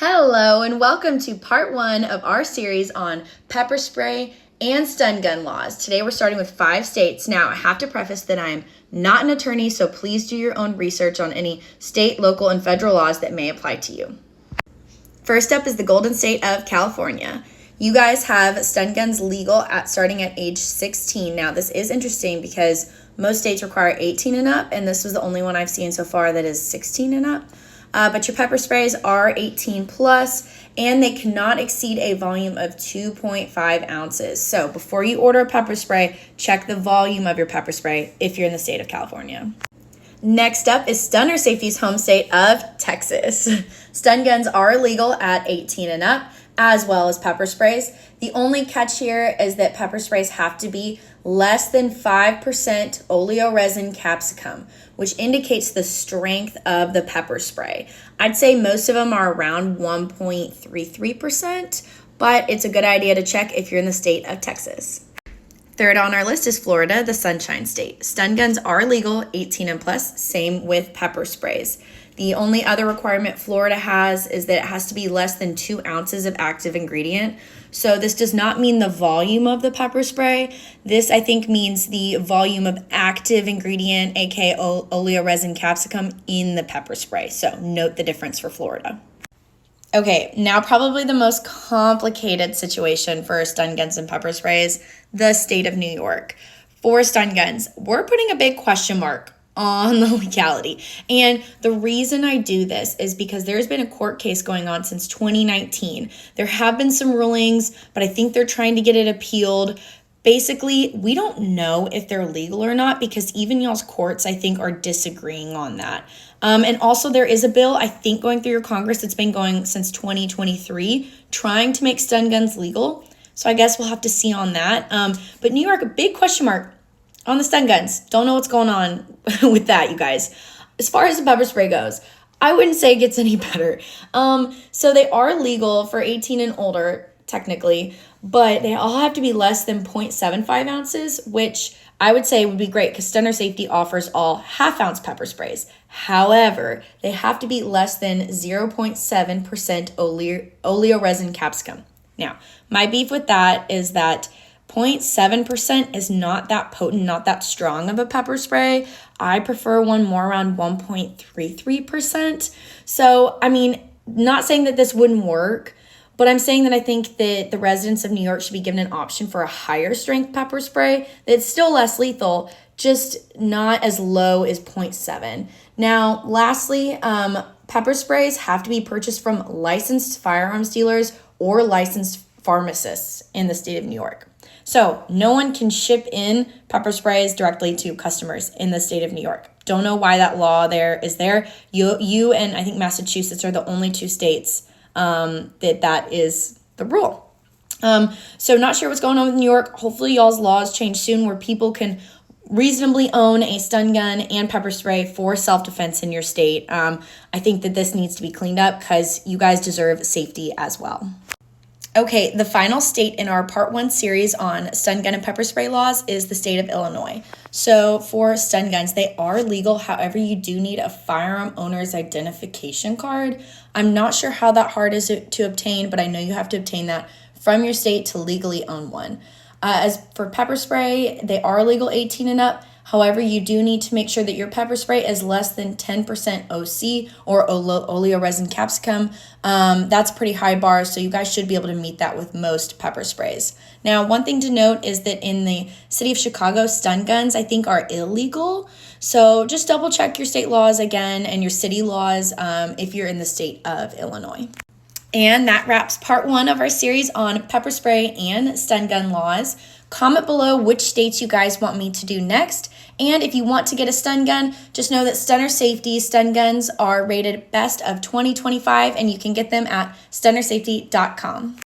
Hello and welcome to part 1 of our series on pepper spray and stun gun laws. Today we're starting with 5 states. Now I have to preface that I am not an attorney, so please do your own research on any state, local, and federal laws that may apply to you. First up is the Golden State of California. You guys have stun guns legal starting at age 16. Now this is interesting because most states require 18 and up, and this was the only one I've seen so far that is 16 and up. But your pepper sprays are 18 plus, and they cannot exceed a volume of 2.5 ounces. So before you order a pepper spray, check the volume of your pepper spray if you're in the state of California. Next up is Stunner Safety's home state of Texas. Stun guns are illegal at 18 and up, as well as pepper sprays. The only catch here is that pepper sprays have to be less than 5% oleoresin capsicum, which indicates the strength of the pepper spray. I'd say most of them are around 1.33%, but it's a good idea to check if you're in the state of Texas. Third on our list is Florida, the Sunshine State. Stun guns are legal, 18 and plus, same with pepper sprays. The only other requirement Florida has is that it has to be less than 2 ounces of active ingredient. So this does not mean the volume of the pepper spray. This, I think, means the volume of active ingredient, aka oleoresin capsicum, in the pepper spray. So note the difference for Florida. Okay, now probably the most complicated situation for stun guns and pepper sprays, the state of New York. For stun guns, we're putting a big question mark on the legality. And the reason I do this is because there's been a court case going on since 2019. There have been some rulings, but I think they're trying to get it appealed. Basically, we don't know if they're legal or not because even y'all's courts, I think, are disagreeing on that. And also there is a bill, I think, going through your Congress that's been going since 2023, trying to make stun guns legal. So I guess we'll have to see on that. But New York, a big question mark on the stun guns. Don't know what's going on with that, you guys. As far as the pepper spray goes, I wouldn't say it gets any better. So they are legal for 18 and older, technically, but they all have to be less than 0.75 ounces, which I would say would be great because Stunner Safety offers all half-ounce pepper sprays. However, they have to be less than 0.7% oleoresin capsicum. Now, my beef with that is that 0.7% is not that potent, not that strong of a pepper spray. I prefer one more around 1.33%. So, I mean, not saying that this wouldn't work, but I'm saying that I think that the residents of New York should be given an option for a higher strength pepper spray that's still less lethal, just not as low as 0.7. Now, lastly, pepper sprays have to be purchased from licensed firearms dealers or licensed pharmacists in the state of New York. So no one can ship in pepper sprays directly to customers in the state of New York. Don't know why that law there is there. You and I think Massachusetts are the only 2 states that is the rule. So not sure what's going on with New York. Hopefully y'all's laws change soon where people can reasonably own a stun gun and pepper spray for self-defense in your state. I think that this needs to be cleaned up because you guys deserve safety as well. Okay, the final state in our part 1 series on stun gun and pepper spray laws is the state of Illinois. So for stun guns, they are legal. However, you do need a firearm owner's identification card. I'm not sure how that hard is to obtain, but I know you have to obtain that from your state to legally own one. As for pepper spray, they are legal 18 and up. However, you do need to make sure that your pepper spray is less than 10% OC or oleoresin capsicum. That's a pretty high bar, so you guys should be able to meet that with most pepper sprays. Now, one thing to note is that in the city of Chicago, stun guns, I think, are illegal. So just double check your state laws again and your city laws if you're in the state of Illinois. And that wraps part 1 of our series on pepper spray and stun gun laws. Comment below which states you guys want me to do next. And if you want to get a stun gun, just know that Stunner Safety stun guns are rated best of 2025 and you can get them at stunnersafety.com.